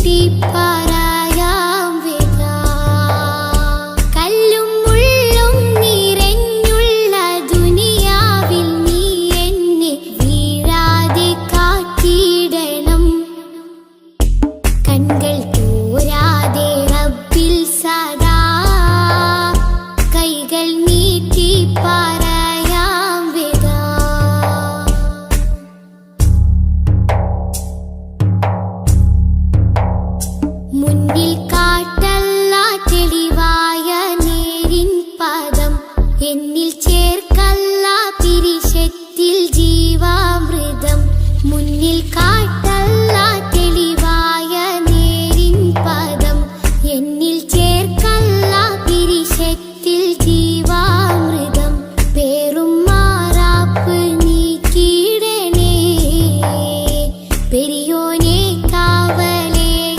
നീട്ടി പറയാം വിധാ. കല്ലും മുള്ളും നിറഞ്ഞുള്ള ദുനിയാവിൽ നീ എന്നെ വീഴാതെ കാത്തിടണം. കൺകൾ തോരാതെ റബ്ബിൽ സദാ കൈകൾ നീട്ടി പറയാം വിധാ. മുന്നിൽ കാട്ടല്ല തെളിവായ നേരിൻ പദം, എന്നിൽ ചേർക്കല്ല പിരിശത്തിൽ ജീവാമൃതം. മുന്നിൽ കാട്ടല്ല തെളിവായ നേരിൻ പദം, എന്നിൽ ചേർക്കല്ല പിരിശത്തിൽ ജീവാമൃതം. പേറും മാറാപ്പ് നീക്കിയിടണേ, പെരിയോനെ കാവലേകിടണേ.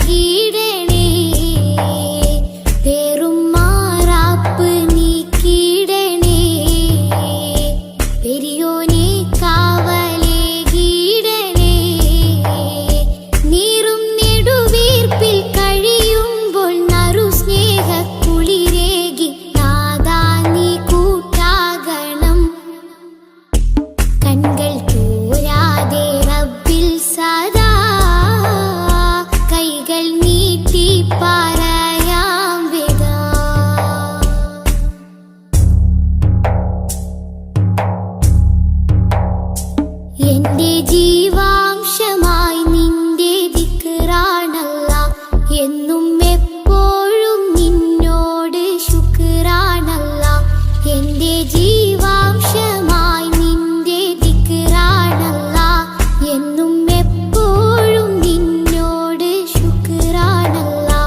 പേറും മാറാപ്പ് നീക്കിയിടണേ, പെരിയോനെ കാവലേകിടണേ. നീറും നെടുവീർപ്പിൽ കഴിയുമ്പോൾ നറു സ്നേഹക്കുളിരേകി നാദാ നീ കൂട്ടാകണം. കൺകൾ തോരാതെ റബ്ബിൽ സദാ കൈകൾ നീട്ടി പറയാം വിധാ. എന്റെ ജീവാംശമായി നിന്റെ ദിക്റാണല്ലാ, എന്നും എപ്പോഴും നിന്നോട് ശുക്റാണല്ലാ. എന്റെ ജീവാംശമായി നിന്റെ ദിക്റാണല്ലാ, എന്നും എപ്പോഴും നിന്നോട് ശുക്റാണല്ലാ.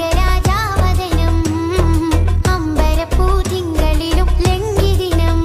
അംബുജമാണംബികരാജാവദനം അമ്പരപ്പൂതിങ്കളിലും ലംഘിദിനം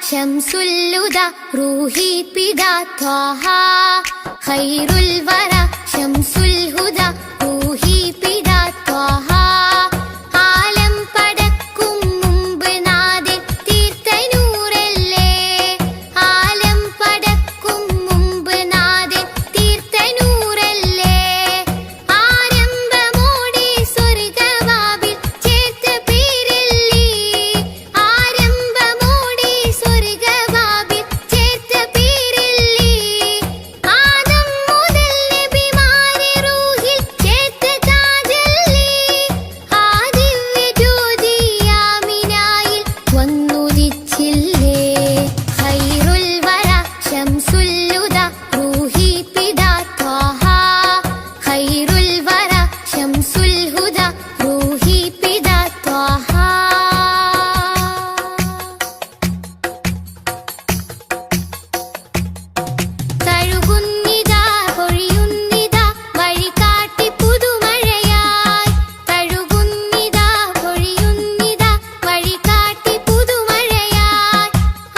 ശംസുൽ ഹുദ റൂഹി പിതാ ത്വാഹ ഖൈറുൽ വറ ശംസുൽ ഹുദ റൂഹി പിതാ ത്വാഹ ആലം പടക്കും മുമ്പ് നാഥൻ തീർത്ത നൂറല്ലേ ആലം പടക്കും മുമ്പ് നാഥൻ തീർത്ത നൂറല്ലേ ആരംഭമോടെ സ്വർഗവാതിൽ ചേർത്ത പേരല്ലേ ആരംഭമോടെ സ്വർഗവാതിൽ ചേർത്ത പേരല്ലേ ആദം മുതൽ നബിമാരെ റൂഹിൽ ചേർത്ത താജല്ലേ ആ ദിവ്യ ജ്യോതി ആമിനായിൽ വന്നുദിച്ചില്ലേ ഖൈറുൽ വറ ശംസുൽ ഹുദ റൂഹി പിതാ ത്വാഹ ഖൈറുൽ വറ ശംസുൽ ഹുദ റൂഹി പിതാ ത്വാഹ തഴുകുന്നിതാ പൊഴിയുന്നിതാ വഴികാട്ടി പുതുമഴയായി തഴുകുന്നിതാ പൊഴിയുന്നിതാ വഴികാട്ടി പുതുമഴയായി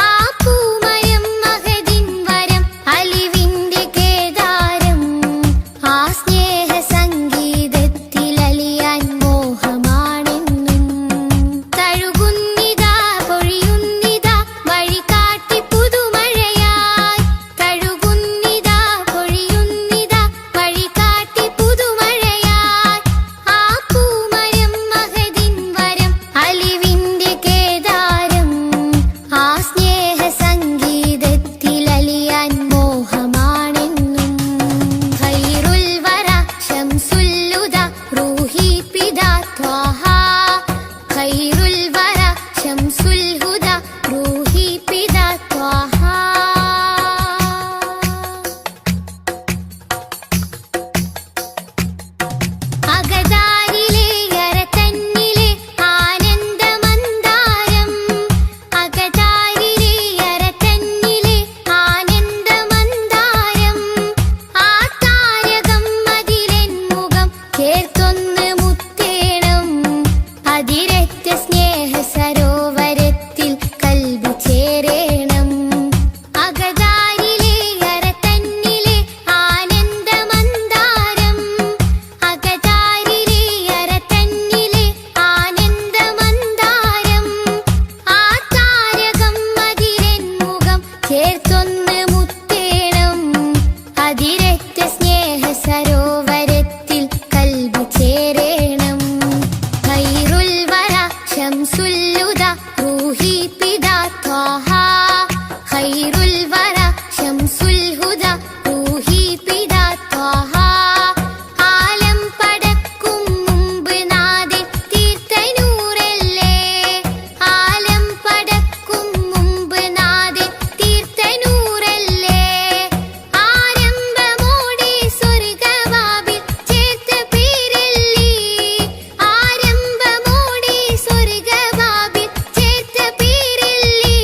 ആ പൂമയം മഹദിൻ വരം അലിവിന്റെ കേദാരം ആ സ്നേഹ സംഗീതത്തിൽ അലിയാൻ മോഹമാണെന്നും തഴുകുന്നിതാ പൊഴിയുന്നിതാ വഴികാട്ടി പുതുമഴയായി തഴുകുന്നിതാ പൊഴിയുന്നിതാ വഴികാട്ടി പുതുമഴയായി ആ പൂമരം മഹദിൻ വരം അലിവിന്റെ കേദാരം ആ സ്നേഹ സംഗീതത്തിൽ അലിയാൻ മോഹമാണെന്നും ഖൈറുൽ വറ ശംസുൽ ഹുദ റൂഹി പിതാ ത്വാഹ ഖൈറുൽ വറ ശംസുൽ ഹുദ റൂഹി പിതാ ത്വാഹ അകതാരിലെ അരതന്നിലെ ആനന്ദമന്ദാരം അകതാരിലെ അരതന്നിലെ ആനന്ദമന്ദാരം ആ താരകം അതിലെൻ മുഖം ചേർത്തൊന്ന് മുത്തേണം അതിരറ്റ സ്നേഹ സരോവരത്തിൽ കൽബ് ചേരേണം അകതാരിലെ അരതന്നിലെ ആനന്ദമന്ദാരം അകതാരിലെ അരതന്നിലെ ആനന്ദമന്ദാരം ആ താരകം അതിലെൻ മുഖം ചേർത്തൊന്ന് മുത്തേണം അതിരറ്റ സ്നേഹ സരോവരത്തിൽ കൽബ് ചേരേണം ഖൈറുൽ വറ ശംസുൽ ഹുദ റൂഹി പിതാ ത്വാഹ ഖൈറുൽ വറ ശംസുൽ ഹുദ റൂഹി പിതാ ത്വാഹ ആലം പടക്കും മുമ്പ് നാഥൻ തീർത്ത നൂറല്ലേ ആലം പടക്കും മുമ്പ് നാഥൻ തീർത്ത നൂറല്ലേ ആരംഭമോടെ സ്വർഗവാതിൽ ചേർത്ത പേരല്ലേ ആരംഭമോടെ സ്വർഗവാതിൽ ചേർത്ത പേരല്ലേ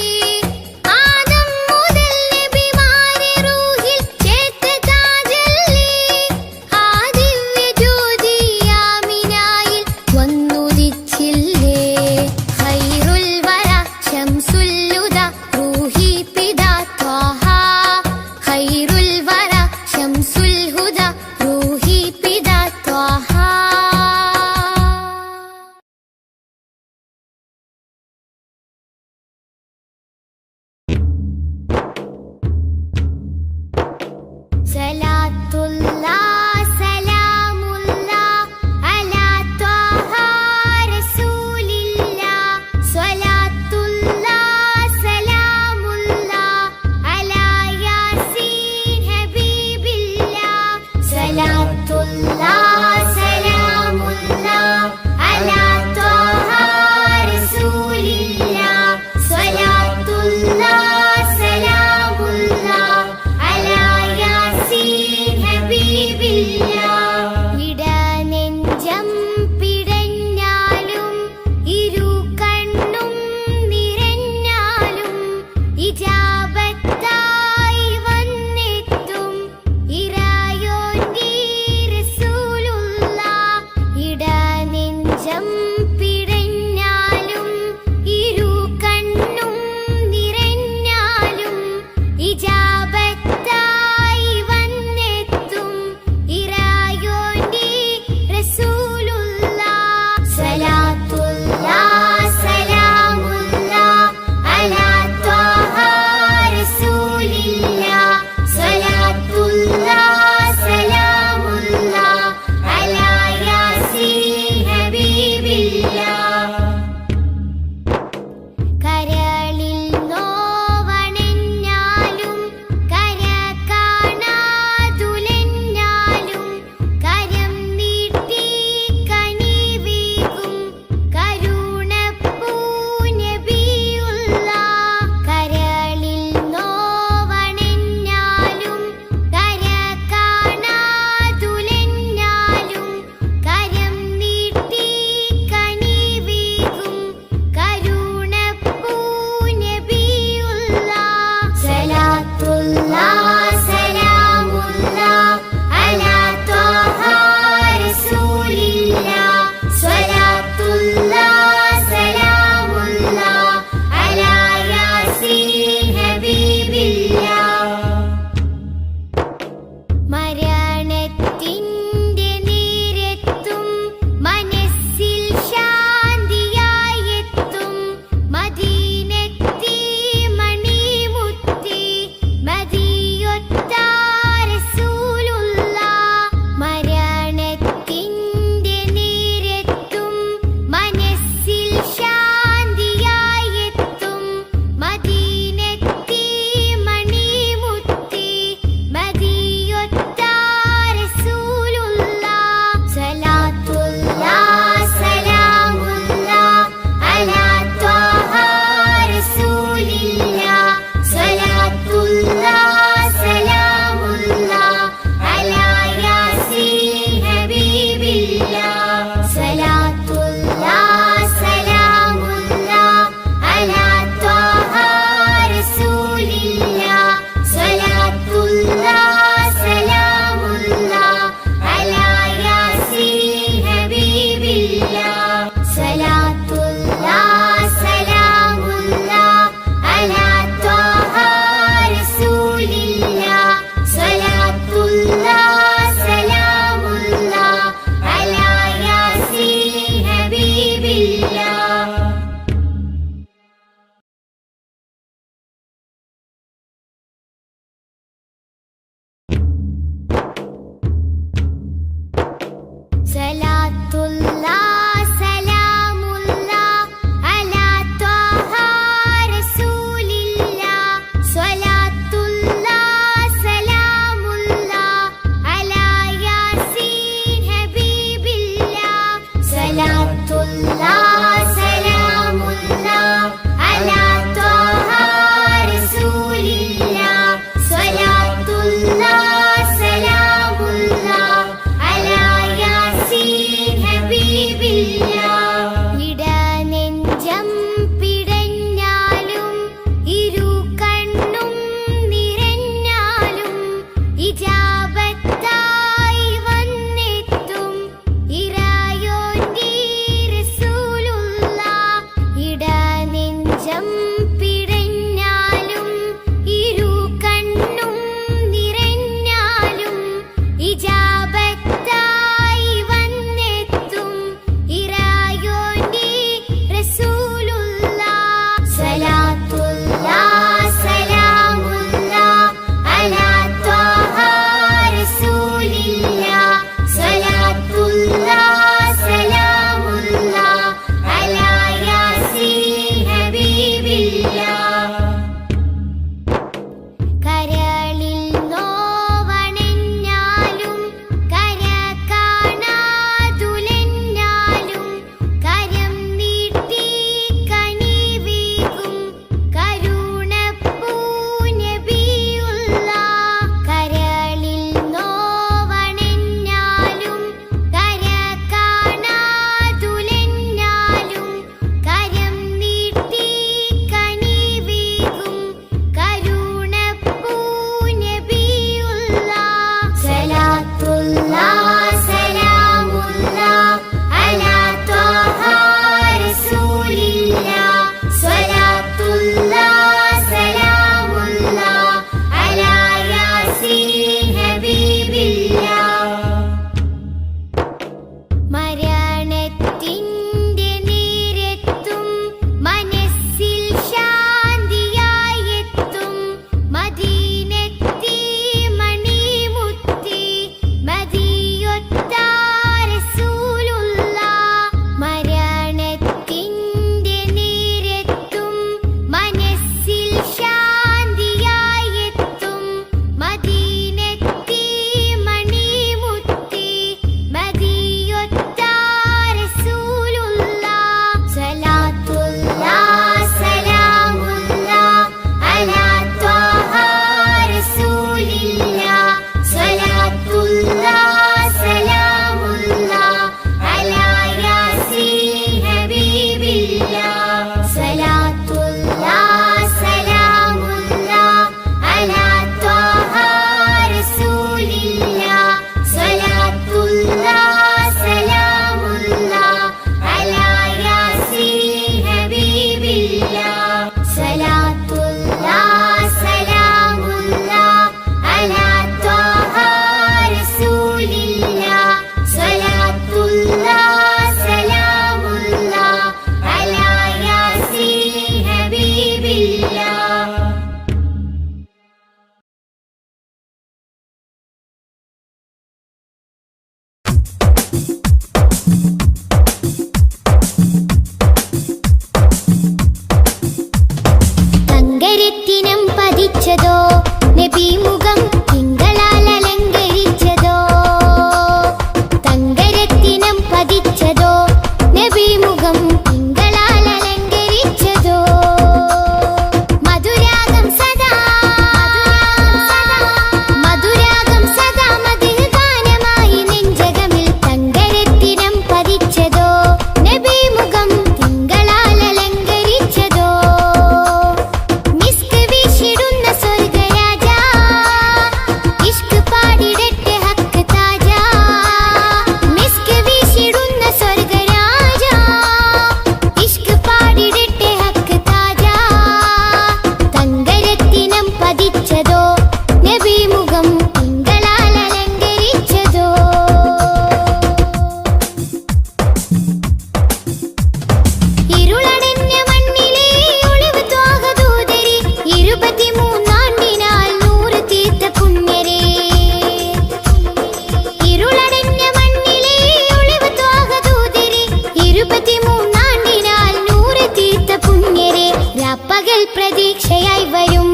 പ്രതീക്ഷയായി വരും.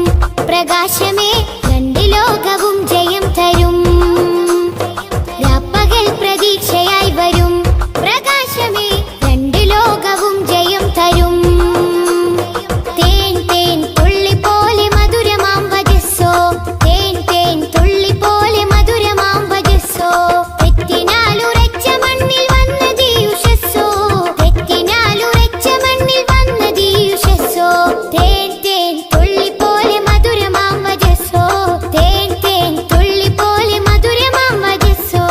പ്രകാശമേ രണ്ട് ലോകവും ജയം തരും. രാപ്പകൽ പ്രതീക്ഷയായി വരും. പ്രകാശമേ രണ്ട് ലോകവും ജയം തരും. തേൻ തേൻ തുള്ളി പോലെ മധുരമാം വജസ്സോ, തേൻ തേൻ തുള്ളി പോലെ മധുരമാം വജസ്സോ. തെറ്റിനാലുറച്ച മണ്ണിൽ വന്നതീ ഉഷസ്സോ, തെറ്റിനാലുറച്ച മണ്ണിൽ വന്നതീ ഉഷസ്സോ. തേൻ തേൻ തുള്ളി പോലെ മധുരമാം വജസ്സോ, തേൻ തേൻ തുള്ളി പോലെ മധുരമാം വജസ്സോ.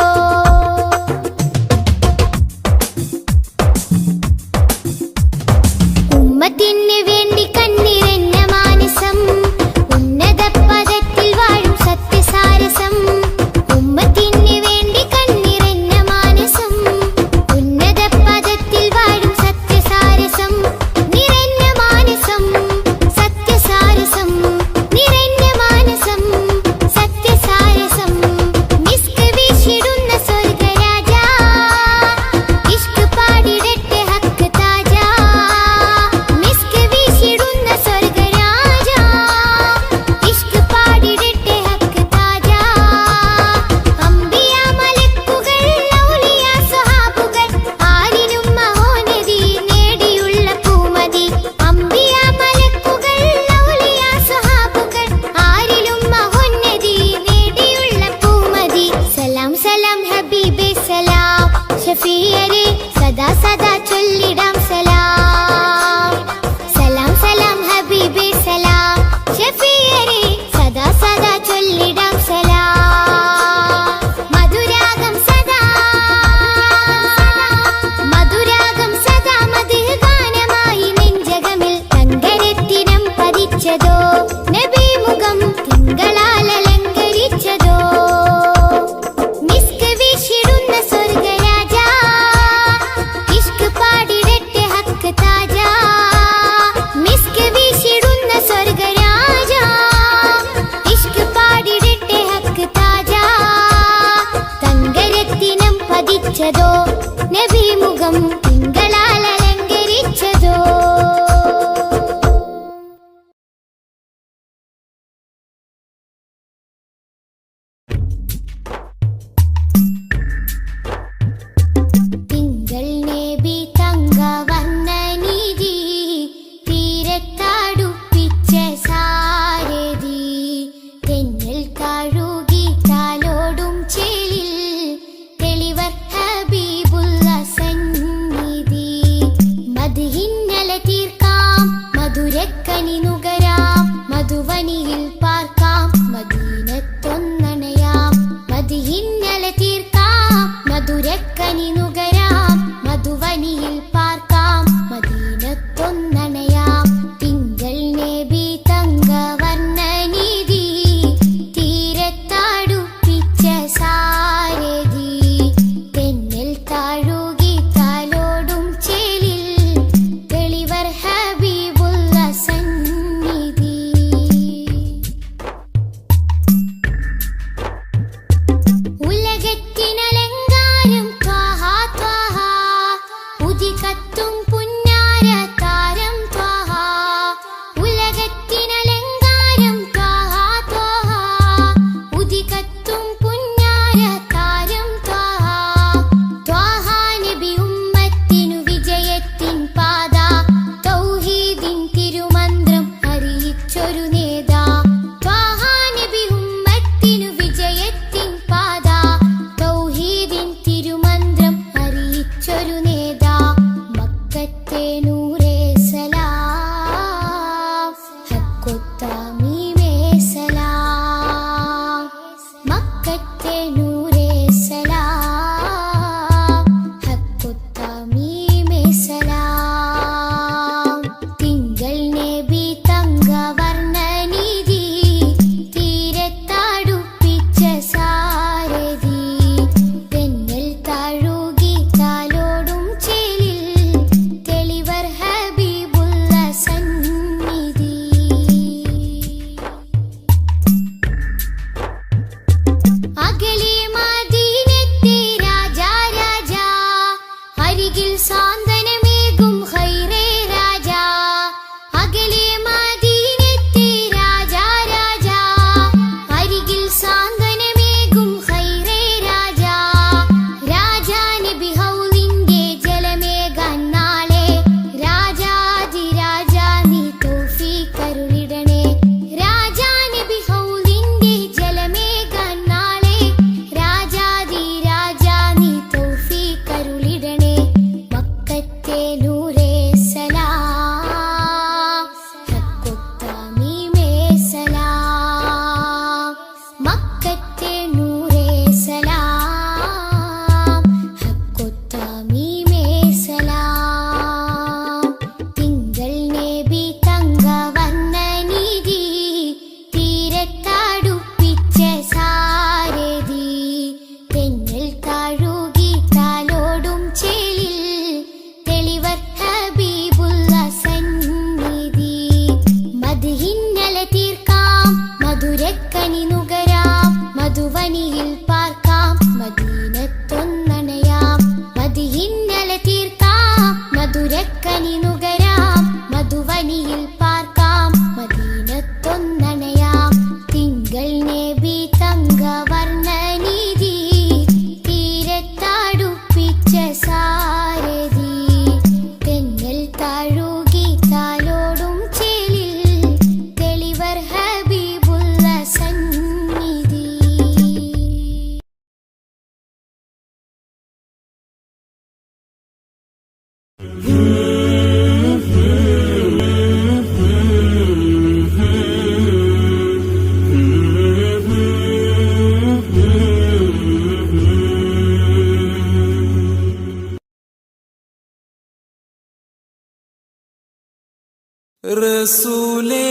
റസൂലേ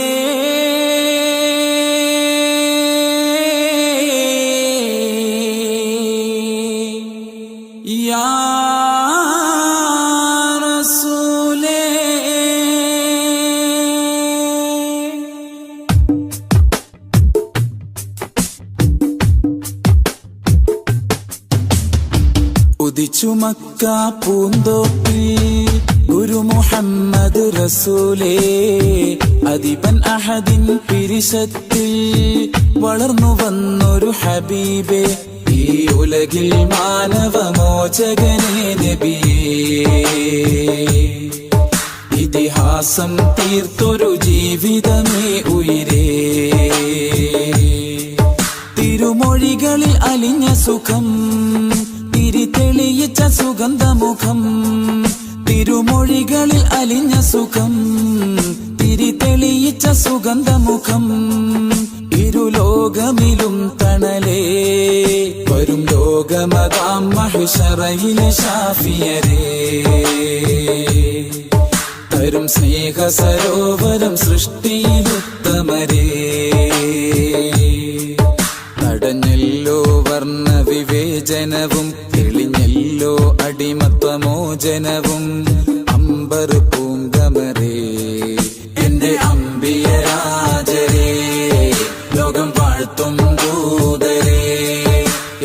യാ റസൂലേ ഉദിച്ചു മക്ക പൂന്തോപ്പിൽ ഗുരു മുഹമ്മദ് റസൂലേ അദിബൻ അഹദിൻ പിരിശത്തിൽ വളർന്നു വന്നൊരു ഹബീബേ ഈ ഉലകിൽ മാനവമോചകനേ നബിയേ ഇതിഹാസം തീർത്തൊരു ജീവിതമേ ഉയിരേ തിരുമൊഴികളിൽ അലിഞ്ഞ സുഖം തിരിതെളിയിച്ച സുഗന്ധമുഖം തിരുമൊഴികളിൽ അലിഞ്ഞ സുഖം തിരിതെളിയിച്ച സുഗന്ധമുഖം ഇരുലോകമിലും തണലേ വരും ലോകമതാം മഹ്ശറയിലെ ശാഫിയരേ തരും സ്നേഹ സരോവരം സൃഷ്ടിയിലുത്തമരേ തടഞ്ഞല്ലോ വർണ്ണ വിവേചനവും തെളിഞ്ഞല്ലോ അടിമത്വമോചനവും അമ്പർ പൂങ്കമരേ എന്റെ അമ്പിയരാജരേ ലോകം വാഴ്ത്തും ദൂതരേ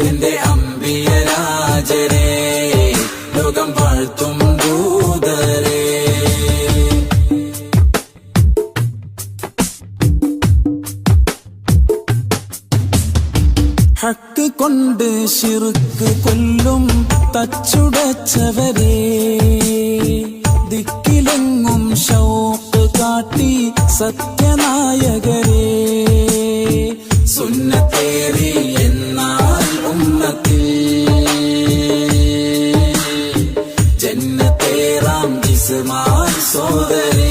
എന്റെ അമ്പിയരാജരേ ലോകം വാഴ്ത്തും ദൂതരേ ഹക്ക് കൊണ്ട് ശിർക്ക് കൊല്ലും തച്ചുടച്ചവരേ ദിക്കിലെങ്ങും ശൗഖ് കാട്ടി സത്യനായകരേ സുന്നത്തേറി എന്നാൽ ഉമ്മത്തിൽ ജന്നത്തേറാം ജിസ്മായി സോദരേ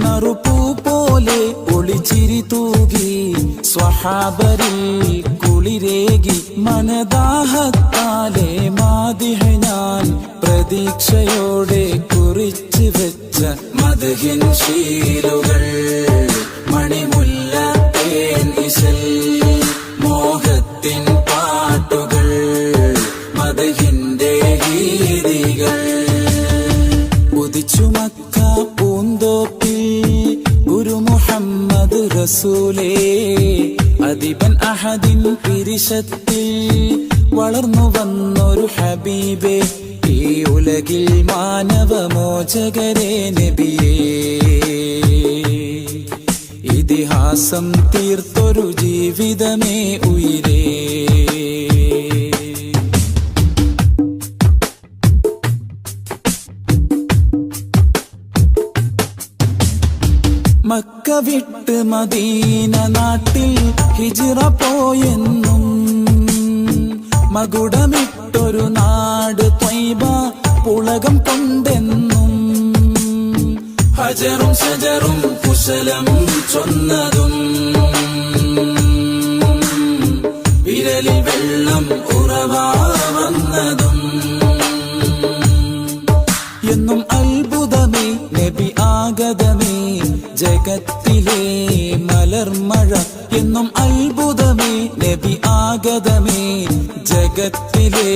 നറുപൂ പോലെ ഒളിച്ചിരി തൂകി സ്വഹാബരിൽ കുളിരേകി മനദാഹത്താലെ മാദിഹ ഞാൻ പ്രതീക്ഷയോടെ കുറിച്ചു വെച്ച മദ്ഹിൻ ശീലുകൾ മണിമുല്ല തേൻ ഇശൽ മോഹത്തിൻ പാട്ടുകൾ മദ്ഹിന്റെ ഗീതികൾ ഉദിച്ചു മക്ക പൂന്തോപ്പിൽ ഗുരു മുഹമ്മദ് റസൂലേ അദിബൻ അഹദിൻ പിരിശത്തിൽ വളർന്നു വന്നൊരു ഹബീബേ ഈ ഉലകിൽ മാനവമോചകരേ നബിയേ ഇതിഹാസം തീർത്തൊരു ജീവിതമേ ഉയിരേ മക്ക വിട്ട് മദീന നാട്ടിൽ ഹിജ്റ പോയെന്നും മകുടമിട്ടൊരു നാട് ത്വയ്ബ പുളകം കൊണ്ടെന്നും ഹജറും ശജറും കുശലം ചൊന്നതും വിരലിൽ വെള്ളം ഉറവാ വന്നതും എന്നും അത്ഭുതമേ നബി ആഗതമേ ജഗത്തിലെ മലർമഴ എന്നും അത്ഭുതമേ നബി ആഗതമേ ജഗത്തിലെ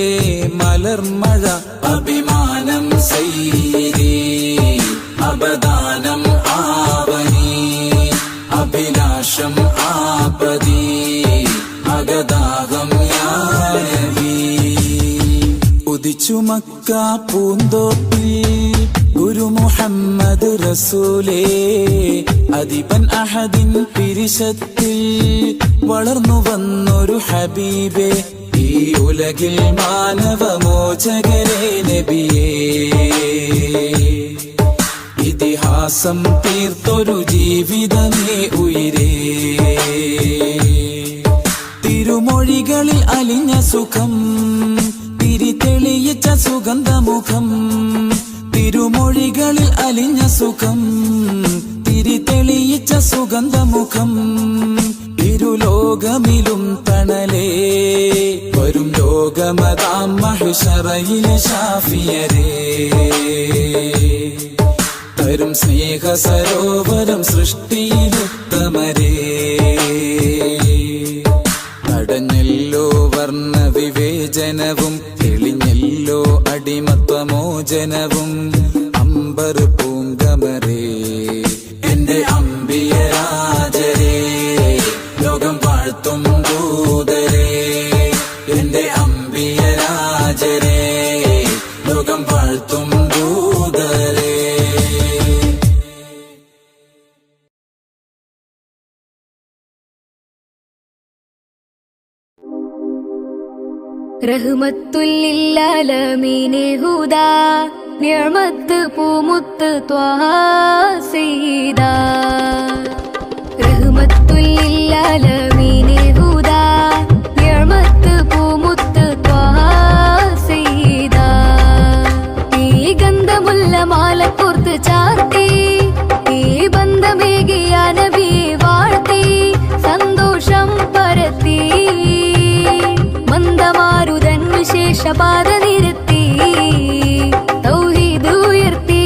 മലർമഴ അഭിമാനം സൈരീ അപദാനം ആവനീ അഭിലാഷം ആപദീ അഗദാഹം യാ നബി ഉദിച്ചു മക്ക പൂന്തോപ്പിൽ ഗുരു മുഹമ്മദ് റസൂലേ അദിബൻ അഹദിൻ പിരിശത്തിൽ വളർന്നു വന്നൊരു ഹബീബേ ഈ ഉലകിൽ മാനവമോചകരേ നബിയേ ഇതിഹാസം തീർത്തൊരു ജീവിതമേ ഉയിരേ തിരുമൊഴികളിൽ അലിഞ്ഞ സുഖം തിരിതെളിയിച്ച സുഗന്ധമുഖം തിരുമൊഴികളിൽ അലിഞ്ഞ സുഖം തിരിതെളിയിച്ച സുഗന്ധമുഖം ഇരുലോകമിലും തണലേ വരും ലോകമതാം മഹ്ശറയിലെ ശാഫിയരേ തരും സ്നേഹ സരോവരം സൃഷ്ടിയിലുത്തമരേ. തടഞ്ഞല്ലോ വർണ്ണ വിവേചനവും തെളിഞ്ഞല്ലോ അടിമത്വമോചനവും അമ്പർ പൂങ്കമരേ. എന്റെ അമ്പിയരാജരേ ലോകം വാഴ്ത്തും ദൂതരേ. എന്റെ അമ്പിയരാജരേ ലോകം വാഴ്ത്തും ദൂതരേ. റഹ്മത്തുല്ലില്ലാലമീനെ ഹുദാ നിഅമത്ത് പൂമുത്ത് ത്വാഹ സയ്യിദാ. റഹ്മത്തുല്ലില്ലാലമീനെ ഹുദാ നിഅമത്ത് പൂമുത്ത് ത്വാഹ സയ്യിദാ. ഈ ഗന്ധമുല്ല മാല കോർത്ത് ചാർത്തി ഈ ബന്ധമേകിയ നബിയെ വാഴ്ത്തി സന്തോഷം പരത്തി മന്ദമാരുതൻ വിശേഷപാത നിരത്തി തൗഹീദ് ഉയർത്തി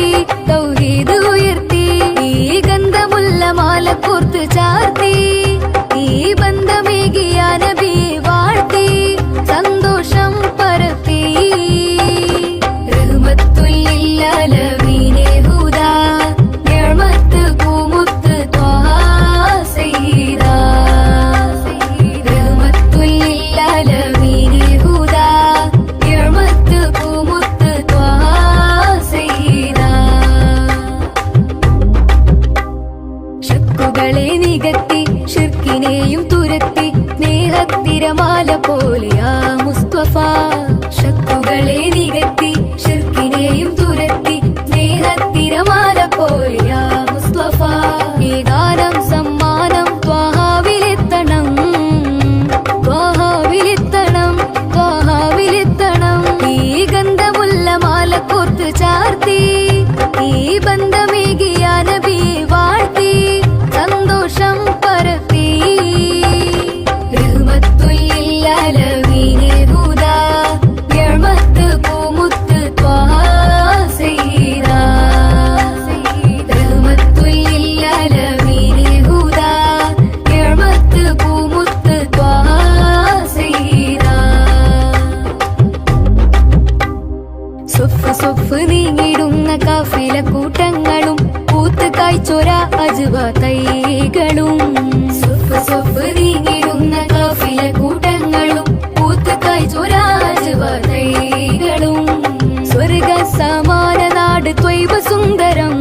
തൗഹീദ് ഉയർത്തി. ഈ ഗന്ധമുല്ല മാല കോർത്ത് ചാർത്തി ഈ ബന്ധമേകിയ നബിയെ വാഴ്ത്തി സന്തോഷം പരത്തി. റഹ്മത്തുല്ലില്ലാലമീനെ ഹുദാ നിഅമത്ത് പൂമുത്ത് ത്വാഹ സയ്യിദാ. റഹ്മത്തുല്ലില്ലാലമീനെ ഹുദാ നിഅമത്ത് പൂമുത്ത് ത്വാഹ സയ്യിദാ. ശക്കുകളെ നികത്തി ശിർക്കിനെയും തുരത്തി സ്നേഹത്തിരമാല പോലെയാ മുസ്തഫ. ശക്കുകളെ നികത്തി ശിർക്കിനെയും തുരത്തി സ്നേഹത്തിരമാല പോലെയാ മുസ്തഫ. ഈ ഗാനം സമ്മാനം ത്വാഹാവിലെത്തണം ത്വാഹാവിലെത്തണം ത്വാഹാവിലെത്തണം. ഈ ഗന്ധമുല്ല മാല കോർത്ത് ചാർത്തി ഈ ബന്ധമേകിയ നബിയെ വാഴ്ത്തി സന്തോഷം പരത്തി. റഹ്മത്തുല്ലില്ലാലമീനെ ഹുദാ നിഅമത്ത് പൂമുത്ത് ത്വാഹ സയ്യിദാ. റഹ്മത്തുല്ലില്ലാലമീനെ ഹുദാ നിഅമത്ത് പൂമുത്ത് ത്വാഹ സയ്യിദാ. സൊഫ് നീങ്ങിടുന്ന കാഫില കൂട്ടങ്ങളും പൂത്ത് കായ്ച്ചൊര അജ്വ തൈകളും. സൊഫ് നീങ്ങിടുന്ന കാഫില കൂട്ടങ്ങളും പൂത്ത് കായ്ച്ചൊര അജ്വ തൈകളും. സ്വർഗ സമാന നാട് ത്വയ്ബ സുന്ദരം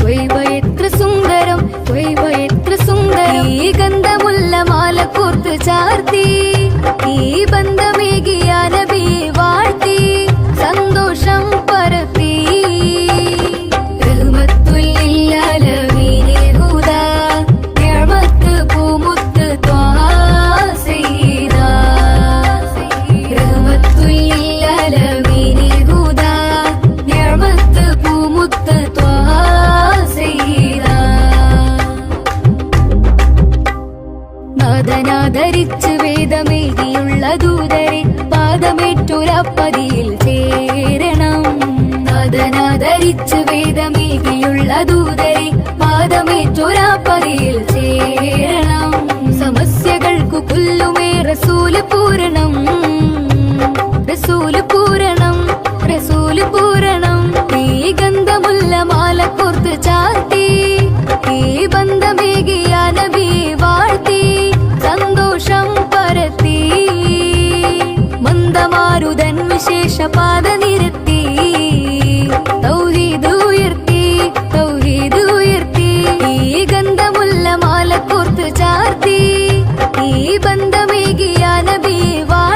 ത്വയ്ബ എത്ര സുന്ദരം ത്വയ്ബ എത്ര സുന്ദരം. ഈ ഗന്ധമുല്ല മാല കോർത്ത് ചാർത്തി ഈ ബന്ധമേകിയ നബിയെ വാഴ്ത്തി സന്തോഷം പരത്തി. റഹ്മത്തുല്ലില്ലാലമീനെ ഹുദാ നിഅമത്ത് പൂമുത്ത് ത്വാഹ സയ്യിദാ. റഹ്മത്തുല്ലില്ലാലമീനെ ഹുദാ നിഅമത്ത് പൂമുത്ത് ത്വാഹ സയ്യിദാ. നാദനാദരിച്ച് വേദമേകിയുള്ള ദൂതരെ പാദമേറ്റൊരപ്പതിയിൽ ചേരണം. നാദനാദരിച്ച് വേദമേകിയുള്ള ദൂതരെ പാദമേറ്റൊരപ്പതിയിൽ ചേരണം. സമസ്യകൾക്കു കൊല്ലുമേ റസൂല് പൂരണം റസൂല് പൂരണം റസൂല് പൂരണം. ഈ ഗന്ധമുല്ല മാല കോർത്ത് ചാർത്തി ഈ ബന്ധമേകിയ നബിയെ വാഴ്ത്തി സന്തോഷം പരത്തി മന്ദമാരുതൻ വിശേഷപാത നിരത്തി തൗഹീദ് ഉയർത്തി തൗഹീദ് ഉയർത്തി. ഈ ഗന്ധമുല്ല മാല കോർത്ത് ചാർത്തി ഈ ബന്ധമേകിയ നബിയെ വാഴ്ത്തി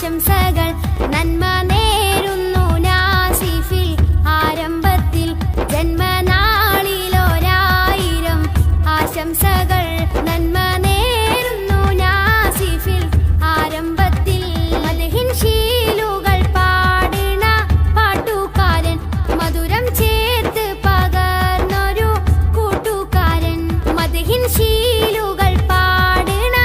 ആശംസകൾ നന്മ നേരുന്നു നാസിഫിൽ ആരംഭത്തിൽ ജന്മനാളിലൊരായിരം ആശംസകൾ നന്മ നേരുന്നു നാസിഫിൽ ആരംഭത്തിൽ മദ്ഹിൻ ശീലുകൾ പാടുന്ന പാട്ടുകാരൻ മധുരം ചേർത്ത് പകർന്നൊരു കൂട്ടുകാരൻ മദ്ഹിൻ ശീലുകൾ പാടുന്ന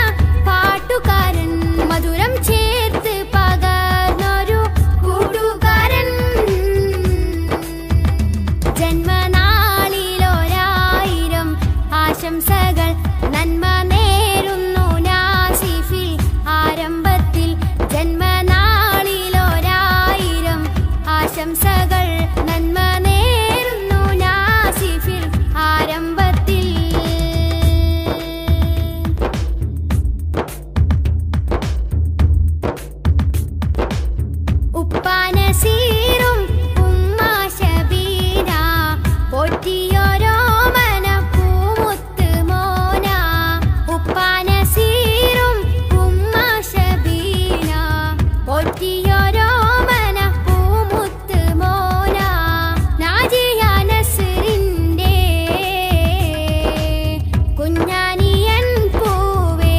പാട്ടുകാരൻ മധുരം ചേർത്ത് പകർന്നൊരു കൂട്ടുകാരൻ ജന്മനാളിലൊരായിരം ആശംസകൾ നന്മ നേരുന്നു നാസിഫിൽ ആരംഭത്തിൽ ജന്മനാളിലൊരായിരം ആശംസകൾ നന്മ നേരുന്നു നാസിഫിൽ ആരംഭത്തിൽ ഉപ്പാനസീറും ഉമ്മ ശബീന പോറ്റിയോരോമന പൂമുത്ത് മോന ഉപ്പാനസീറും ഉമ്മ ശബീന പോറ്റിയോരോമന പൂമുത്ത് മോന നാജിയ നസ്റിന്റെ കുഞ്ഞാനിയൻ പൂവേ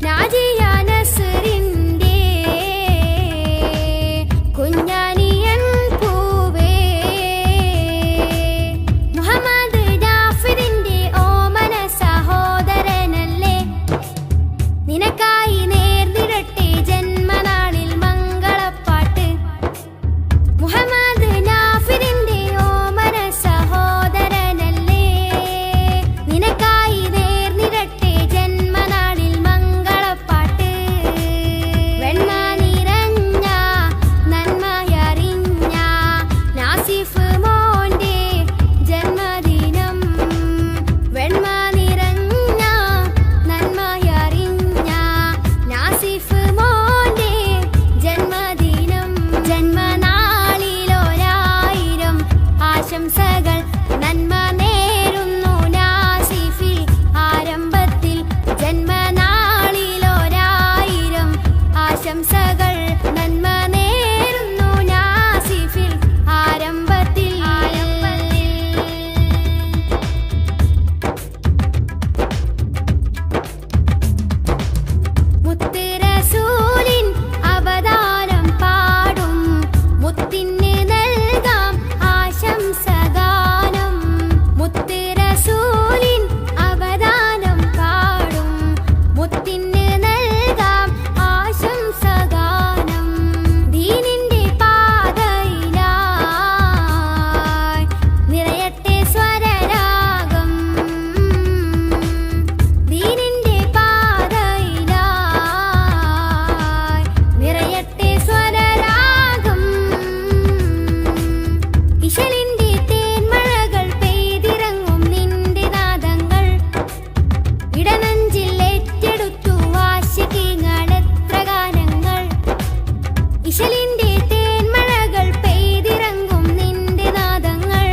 നാജിയ നസ്റിന്റെ കുഞ്ഞാനിയൻ പൂവേ മുഹമ്മദ് ജാഫറിന്റെ ഓമന സഹോദരനല്ലേ നിനക്കായി നേർന്നിടട്ടെ ജന്മനാളിൽ മംഗളപ്പാട്ട് മുഹമ്മദ് ജാഫറിന്റെ ഓമന സഹോദരനല്ലേ നിനക്കായി നേർന്നിടട്ടെ ജന്മനാളിൽ മംഗളപ്പാട്ട് വെണ്മ നിറഞ്ഞ നന്മയറിഞ്ഞ നാസിഫ് മോന്റെ ജന്മദിനം വെണ്മ നിറഞ്ഞ നന്മയറിഞ്ഞ നാസിഫ് മോന്റെ ജന്മദിനം ജന്മനാളിലൊരായിരം ആശംസകൾ നന്മ നേരുന്നു നാസിഫിൽ ആരംഭത്തിൽ ജന്മനാളിലൊരായിരം ആശംസകൾ നന്മ നേരുന്നു നാസിഫിൽ ആരംഭത്തിൽ മുത്ത് റസൂലിൻ അവതാരം പാടും മുത്തിന് നൽകാം ആശംസഗാനം മുത്ത് റസൂലിൻ അവതാരം പാടും മുത്തിന് നൽകാം ആശംസഗാനം ദീനിന്റെ പാതയിലായി നിറയട്ടെ സ്വരരാഗം ദീനിന്റെ പാതയിലായി നിറയട്ടെ സ്വരരാഗം ഇശലിന്റെ തേന്മഴകൾ പെയ്തിറങ്ങും നിന്റെ നാദങ്ങൾ ഇടനെഞ്ചിൽ ഏറ്റെടുത്തു വാശികങ്ങൾ എത്ര ഗാനങ്ങൾ ഇശലിന്റെ തേന്മഴകൾ പെയ്തിറങ്ങും നിന്റെ നാദങ്ങൾ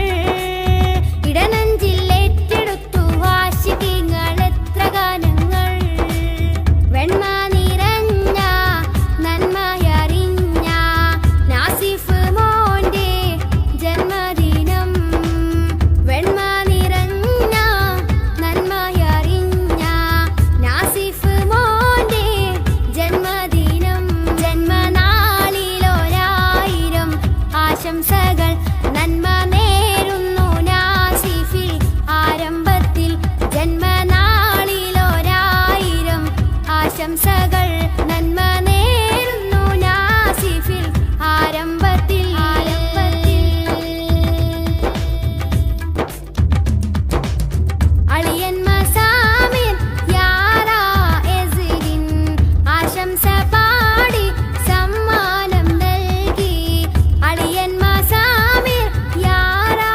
ഇടനെഞ്ചിൽ ഏറ്റെടുത്തു വാശികങ്ങൾ എത്ര ഗാനങ്ങൾ വെണ്മ നിറഞ്ഞ നന്മയറിഞ്ഞ നാസിഫ് മോന്റെ ജന്മദിനം വെണ്മ നിറഞ്ഞ നന്മയറിഞ്ഞ നാസിഫ് മോന്റെ ജന്മദിനം ജന്മനാളിലൊരായിരം ആശംസകൾ നന്മ നേരുന്നു നാസിഫിൽ ആരംഭത്തിൽ ജന്മനാളിലൊരായിരം ആശംസകൾ നന്മ നേരുന്നു നാസിഫിൽ ആരംഭത്തിൽ അളിയൻ മസാമിർ യാറാ എസ്രിൻ ആശംസ പാടി സമ്മാനം നൽകി അളിയൻ മസാമിർ യാറാ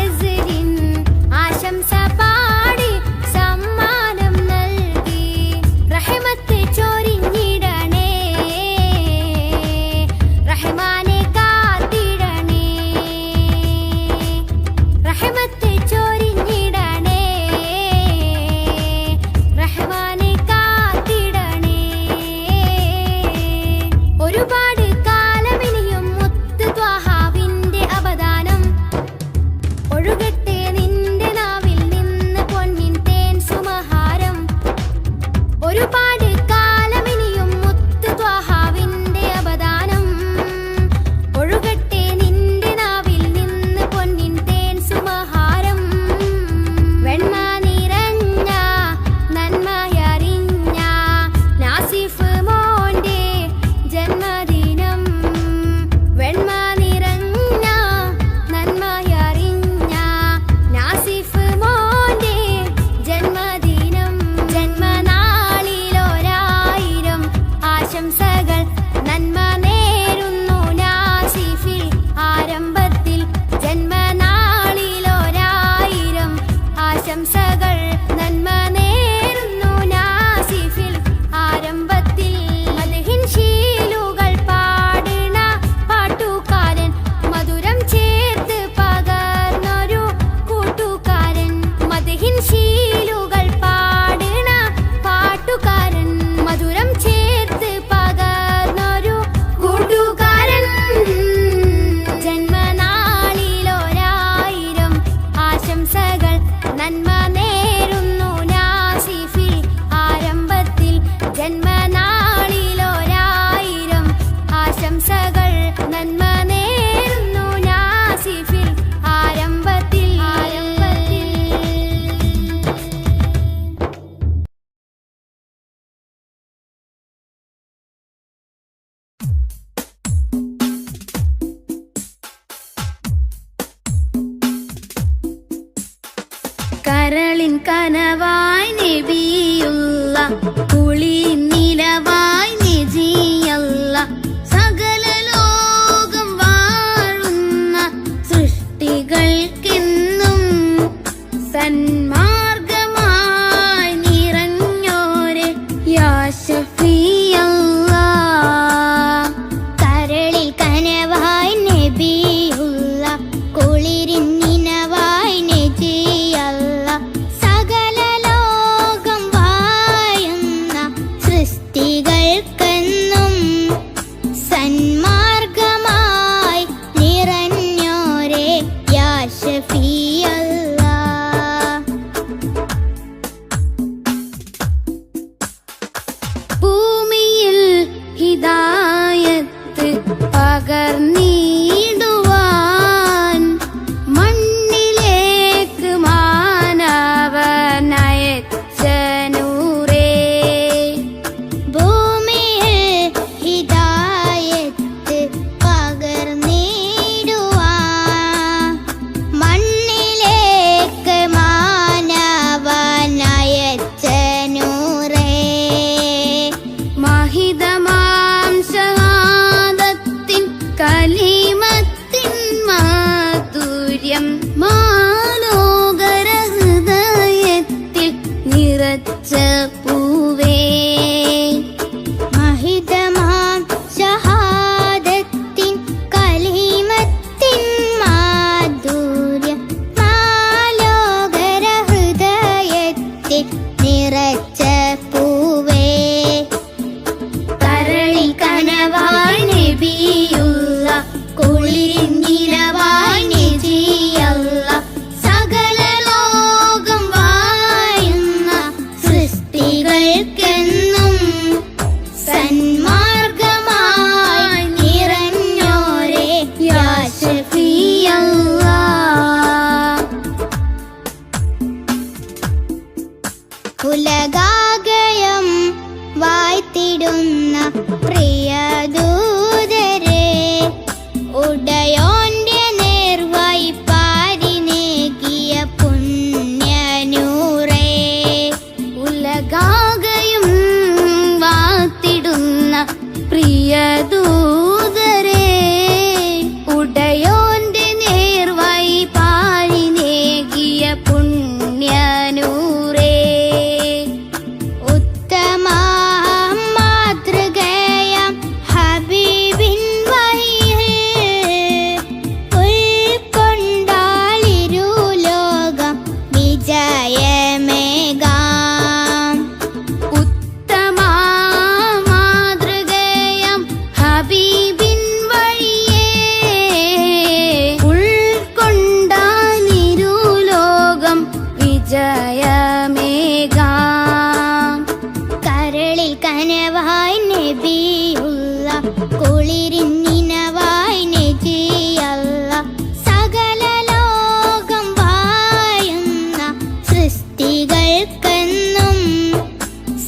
എസ്രിൻ ആശംസ പാടി സമ്മാനം നൽകി റഹ്മത്ത് ചോരി ഒരുപാട് കാലമിനിയും മുത്തു ത്വാഹാവിന്റെ അപദാനം ഒഴുകട്ടെ നിന്റെ നാവിൽ നിന്ന് പൊന്നിൻ തേൻ സുമഹാരം. വെണ്മ നിറഞ്ഞ നന്മയറിഞ്ഞ നാസിഫ് മോന്റെ ജന്മദിനം. വെണ്മ നിറഞ്ഞ നന്മയറിഞ്ഞ നാസിഫ് മോന്റെ ജന്മദിനം. ജന്മനാളിലൊരായിരം ആശംസകൾ നന്മ നേരുന്നു നാസിഫിൽ ആരംഭത്തിൽ. ജന്മനാളിലൊരായിരം ആശംസകൾ നന്മ നേരുന്നു നാസിഫിൽ ആരംഭത്തിൽ. മദ്ഹിൻ ശീലുകൾ പാടുന്ന പാട്ടുകാരൻ മധുരം ചേർത്ത് പകർന്നൊരു കൂട്ടുകാരൻ. മദ്ഹിൻ ശീലുകൾ പാടുന്ന പാട്ടുകാരൻ മധുരം ചേർത്ത് പകർന്നൊരു കൂട്ടുകാരൻ. ജന്മനാളിലൊരായിരം ആശംസകൾ നന്മ നേരുന്നു നാസിഫിൽ ആരംഭത്തിൽ. ജന്മനാളിലൊരായിരം ആശംസകൾ നന്മ നേരുന്നു നാസിഫിൽ ആരംഭത്തിൽ. കരളിൻ കനവായി നബിയുള്ള കുളി നിലവായി നജിയല്ല സകല ലോകം വാഴുന്ന സൃഷ്ടികൾക്കെന്നും സന്മാർഗമായി നിറഞ്ഞോരെ യാ ശഫീഅല്ലാ. കരളിൽ കനവായി നബിയുള്ള കുളിരിൻ നിനവായി നജിയല്ല സകല ലോകം വാഴുന്ന സൃഷ്ടികൾക്കെന്നും സന്മാർഗമായി നിറഞ്ഞോരെ യാ ശഫീഅല്ലാ. ഭൂമിയിൽ ഹിദായത്ത് പകർന്നിടുവാൻ മണ്ണിലേക്ക് മാനവനയച്ച നൂറേ. ഭൂമിയിൽ ഹിദായത്ത് പകർന്നിടുവാൻ മണ്ണിലേക്ക് മാനവനയച്ച നൂറേ. മഹിതമാം ഷഹാദത്തിൻ കലിമത്തിൻ മാധുര്യം മാലോകര ഹൃദയത്തിൽ നിറച്ച പൂവേ. മഹിതമാം ഷഹാദത്തിൻ കലിമത്തിൻ മാധുര്യം മാലോകര ഹൃദയത്തിൽ നിറച്ച പൂവേ. കരളിൽ കനവായി നബിയുള്ള കുളിരിൻ നിലവായി നജിയല്ല സകല ലോകം വാഴുന്ന സൃഷ്ടികൾക്കെന്നും സന്മാർഗമായി നിറഞ്ഞോരെ യാ ശഫീഅല്ലാ. ഉലകാകയം വാഴ്ത്തിടുന്ന പ്രിയദൂതരെ ഉടയോന്റെ നേർവായി പാരിനേകിയ പുണ്യനൂറേ. ഉലകാകയും വാത്തിടുന്ന പ്രിയദൂതരെ ഉടയോന്റെ നേർവായി പാഴി നേകിയ പുണ്യനൂറേ. ഉത്തമ മാതൃകയാം ഹബീബ് കനവായി നബിയുള്ള കുളിരിന്നിനവായി നജിയല്ല സകല ലോകം വാഴുന്ന സൃഷ്ടികൾക്കെന്നും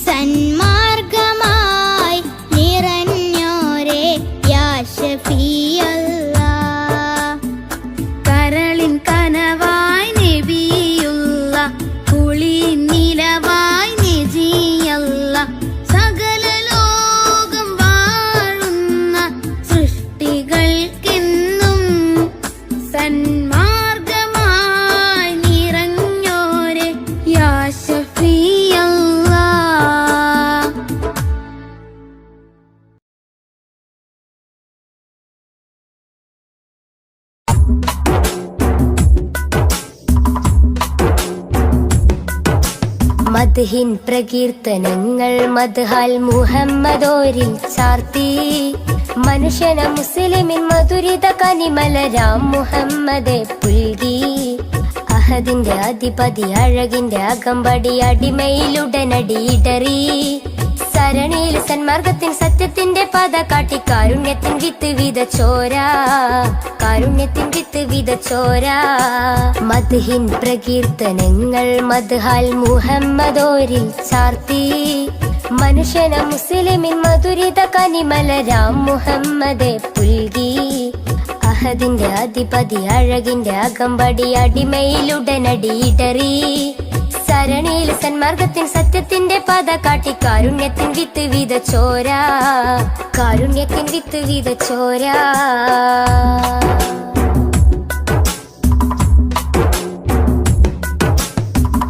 സന്മാർഗമായി നിറഞ്ഞോരെ യാ ഷഫീഅല്ല കരളിൻ കനവായി നബിയുള്ള കുളിർ നിലവായി നജിയല്ല സകല ലോകം വാഴുന്ന സൃഷ്ടികൾക്കെന്നും സന്മാർഗമായി നിറഞ്ഞോരെ യാ ഷഫീഅല്ല. മദ്ഹിൻ പ്രകീർത്തനങ്ങൾ മദ്ഹാൽ മുഹമ്മദോരിൽ ചാർത്തി മനുഷ്യന മുസ്ലിമിൻ മധുരിത കനിമലരാം മുഹമ്മദെ പുൽകി അഹദിന്റെ അധിപതി അഴകിന്റെ അകമ്പടി അടിമയിലുടനടിയിടറി സരണിയിൽ സന്മാർഗത്തിൻ സത്യത്തിന്റെ പാത കാട്ടി കാരുണ്യത്തിൻ വിത്ത് വിതച്ചോര കാരുണ്യത്തിൻ വിത്ത് വിതച്ചോര മദ്ഹിൻ പ്രകീർത്തനങ്ങൾ മദ്ഹാൽ മുഹമ്മദോരിൽ ചാർത്തി മനുഷ്യന മുസ്ലിമിൻ മധുരിത കനിമലരാം മുഹമ്മദെ പുൽകി അഹദിന്റെ അധിപതി അഴകിന്റെ അകമ്പടി അടിമയിലുടനടിയിടറി സരണിയിൽ സന്മാർഗത്തിൻ സത്യത്തിന്റെ പാത കാട്ടി കാരുണ്യത്തിൻ വിത്ത് വിതച്ചോര കാരുണ്യത്തിൻ വിത്ത് വിതച്ചോര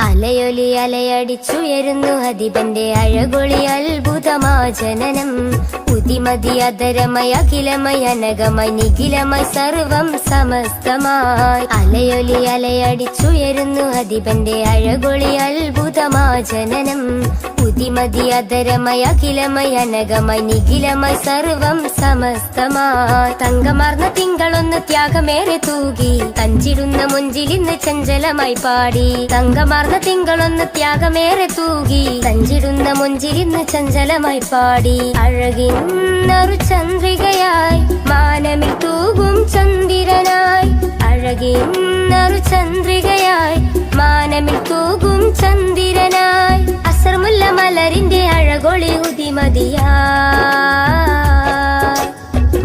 അലയൊലി അലയടിച്ചുയരുന്നു ഹദിബന്റെ അഴകൊളി അത്ഭുതമാ ജനനം ഉതിമതി അതരമയ അഖിലമയ അനകമായി നിഖിലമായി സർവം സമസ്തമായി അലയൊലി അലയടിച്ചുയരുന്നു ഹദിബന്റെ അഴകൊളി അത്ഭുതമാ ജനനം ഉതിമതി അതരമയ അഖിലമയ അനകമായി നിഖിലമായി സർവം സമസ്തമായി തങ്കമാർന്ന തിങ്കളൊന്ന് ത്യാഗമേറെ തൂകി തഞ്ചിടുന്ന മുഞ്ചിലിന്ന് ചഞ്ചലമായി പാടി തങ്കമാർന്ന തിങ്കളൊന്ന് ത്യാഗമേറെ തൂകി തഞ്ചിടുന്ന മുഞ്ചിലിന്ന് ചഞ്ചലമായി പാടി അഴകിന്നൊരു ചന്ദ്രികയായി മാനമിൽ തൂകും ചന്ദ്രനായി അഴകിന്നൊരു ചന്ദ്രികയായി മാനമിൽ തൂകും ചന്ദ്രനായി അസർമുല്ല മലരിന്റെ അഴകൊളി ഉദിമതിയായി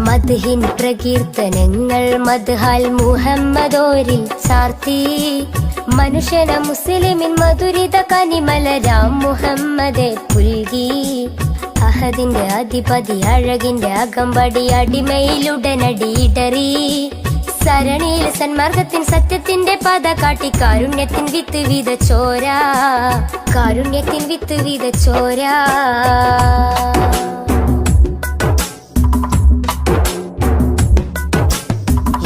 മദ്ഹിൻ പ്രകീർത്തനങ്ങൾ മദ്ഹാൽ മുഹമ്മദോരിൽ ചാർത്തി മനുഷ്യന മുസ്ലിമിൻ മധുരിത കനിമലരാം മുഹമ്മദെ പുൽകി അഹദിന്റെ അധിപതി അഴകിന്റെ അകമ്പടി അടിമയിലുടനടിയിടറി സരണിയിൽ സന്മാർഗത്തിൻ സത്യത്തിന്റെ പാത കാട്ടി കാരുണ്യത്തിൻ വിത്ത് വിതച്ചോര കാരുണ്യത്തിൻ വിത്ത് വിതച്ചോര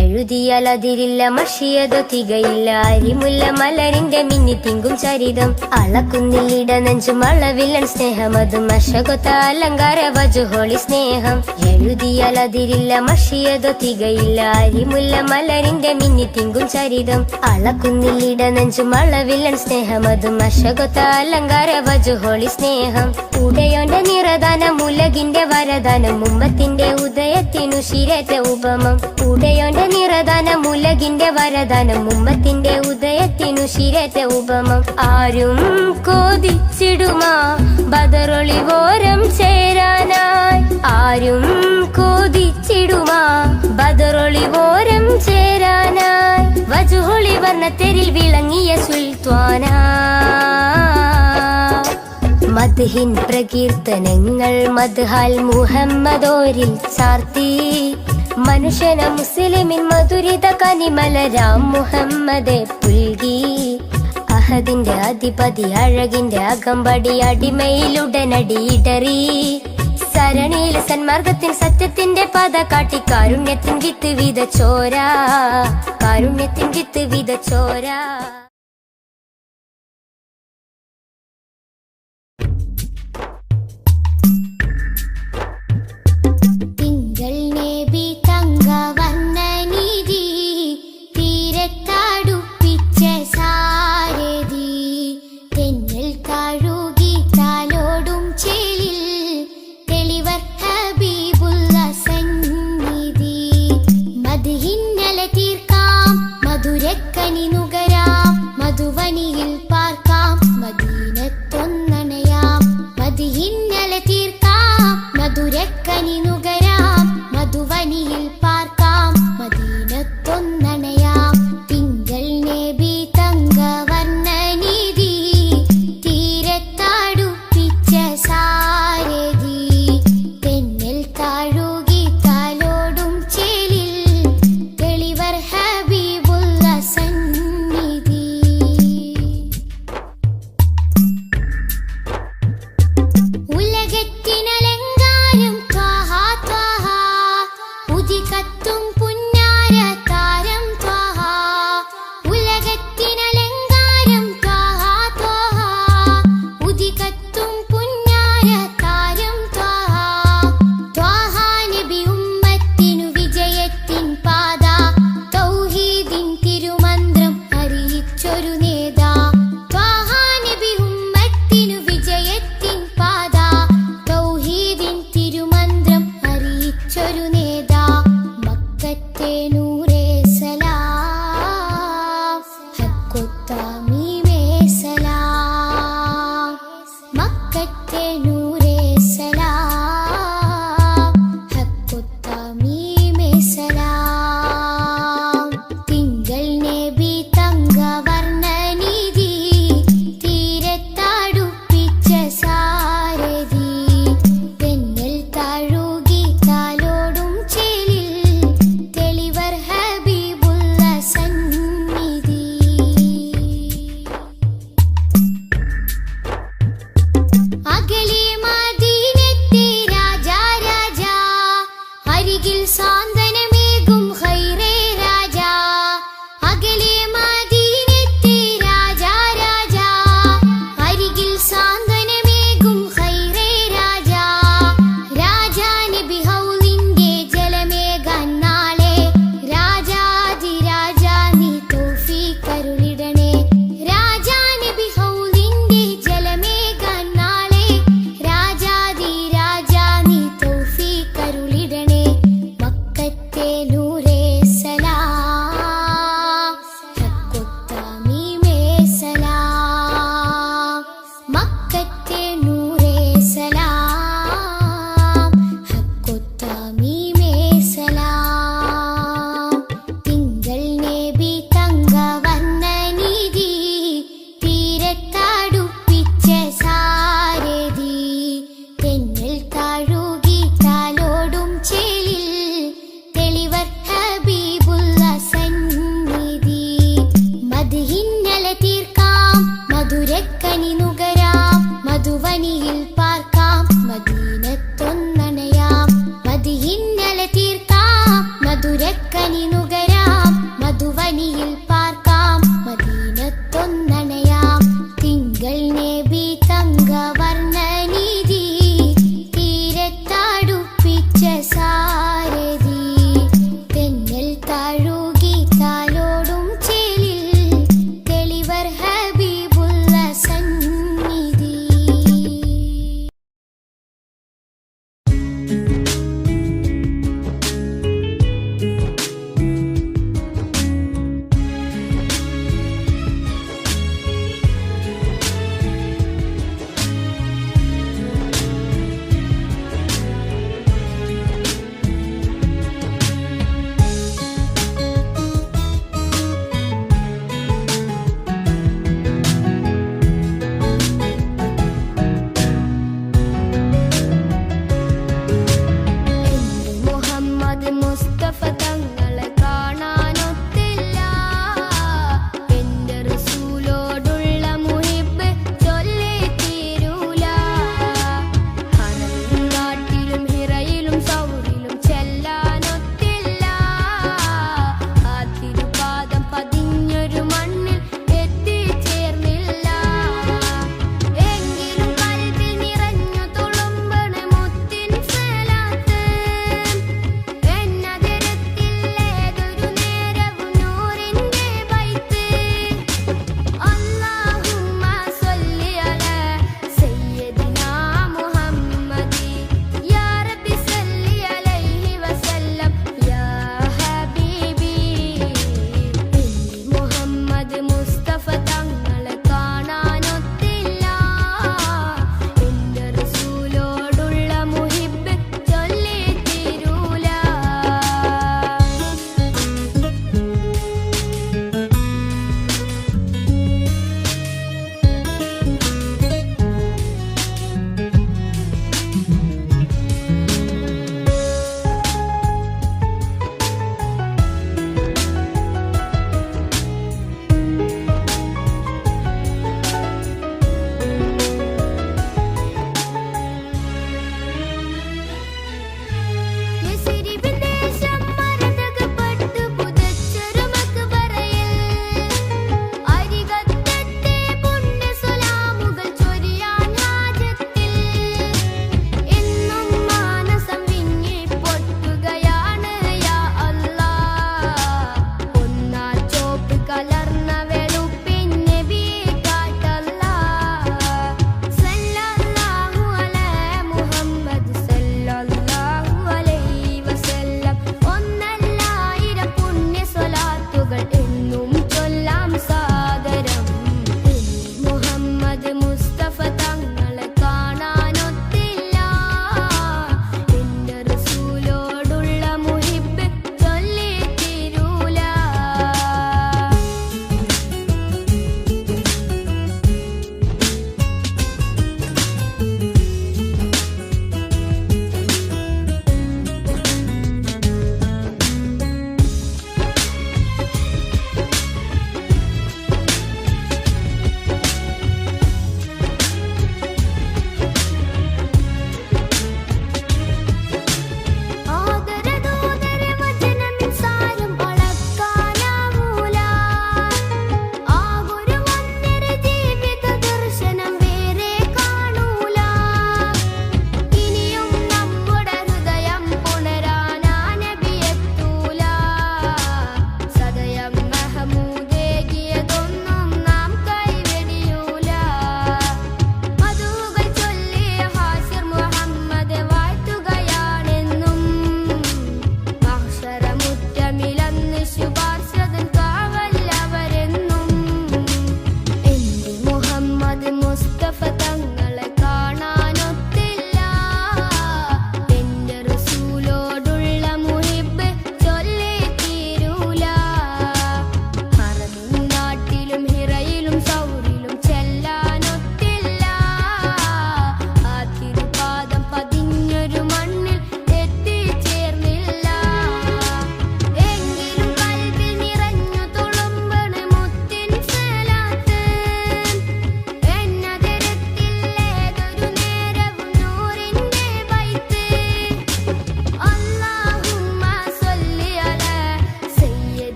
എഴുതിയാലതിരില്ല മഷിയതോ തികയില്ല അരിമുല്ല മലരിന്റെ മിന്നി തിങ്കും ചരിതം അളക്കുന്നില്ലിട നെഞ്ചും അളവില്ലൻ സ്നേഹമതും അശകൊത്ത അലങ്കാര വജുഹോളി സ്നേഹം എഴുതിയാലതിരില്ല മഷിയതോ തികയില്ല അരിമുല്ല മലരിന്റെ മിന്നി തിങ്കും ചരിതം അളക്കുന്നില്ലിട നെഞ്ചും അളവില്ലൻ സ്നേഹമതും അശകൊത്ത അലങ്കാര വജുഹോളി സ്നേഹം ഉടയോന്റെ നിറദാനം ഉലകിന്റെ വരദാനം ഉമ്മത്തിന്റെ ഉദയത്തിനു ശിരറ്റ ഉപമം ഉടയോന്റെ നിറദാനം ഉലകിന്റെ വരദാനം ഉമ്മത്തിന്റെ ഉദയത്തിനു ശിരറ്റ ഉപമം ആരും കോതിച്ചിടുമാ ബദറൊളിവോരം ചേരാനായി ആരും കോതിച്ചിടുമാ ബദറൊളിവോരം ചേരാനായി വജുഹൊളി വർണ്ണത്തെരിൽ വിളങ്ങിയ സുൽത്വാന മദ്ഹിൻ പ്രകീർത്തനങ്ങൾ മദ്ഹാൽ മുഹമ്മദോരിൽ ചാർത്തി മനുഷ്യന മുസ്ലിമിൻ മധുരിത കനിമലരാം മുഹമ്മദെ പുൽകി അഹദിന്റെ അധിപതി അഴകിന്റെ അകമ്പടി അടിമയിലുടനടിയിടറി സരണിയിൽ സന്മാർഗത്തിൻ സത്യത്തിന്റെ പാത കാട്ടി കാരുണ്യത്തിൻ വിത്ത് വിതച്ചോര കാരുണ്യത്തിൻ വിത്ത് വിതച്ചോര സാരഥി തെന്നൽ താഴുകി താലോടും ചേലിൽ മക്കത്തെ നൂറേ സലാം ഹക്കുത്തമീമേ സലാം തിങ്കൾ നബി തങ്കവർണ്ണ നിധി തീരത്തടുപ്പിച്ച സാരഥി തെന്നൽ താഴുകി താലോടും ചേലിൽ തെളിവർ ഹബീബുള്ള സന്നിധി അകലെ മദീനത്തെ രാജാ രാജാ അരികിൽ സാന്ത്വനമേകും ഖൈറേ രാജാ അകലെ മദീനത്തെ രാജാ രാജാ അരികിൽ സാന്ത്വനമേകും ഖൈറേ രാജാ രാജാ നബി ഹൗലിന്റെ ജലമേകാൻ നാളെ രാജാതിരാജാ നീ തൗഫീഖ് അരുളിടണേ രാജാ നബി ഹൗലിന്റെ ജലമേകാൻ നാളെ രാജാതിരാജാ നീ തൗഫീഖ് അരുളിടണേ മക്കത്തെ നൂറേ സലാം ഹക്കുത്തമീമേ സലാം മക്കത്തെ നൂറേ സലാം ഹക്കുത്തമീമേ സലാം തിങ്കൾ നബി തങ്കവർണ്ണ നിധി തീരത്തടുപ്പിച്ച സാരഥി തെന്നൽ താഴുകി താലോടും ചേലിൽ തെളിവർ ഹബീബുള്ള സന്നിധി മദ്ഹിന്നല തീർക്കാം മധുരക്കനി നുകരാം മധുവനിയിൽ പാർക്കാം മദീനത്ത്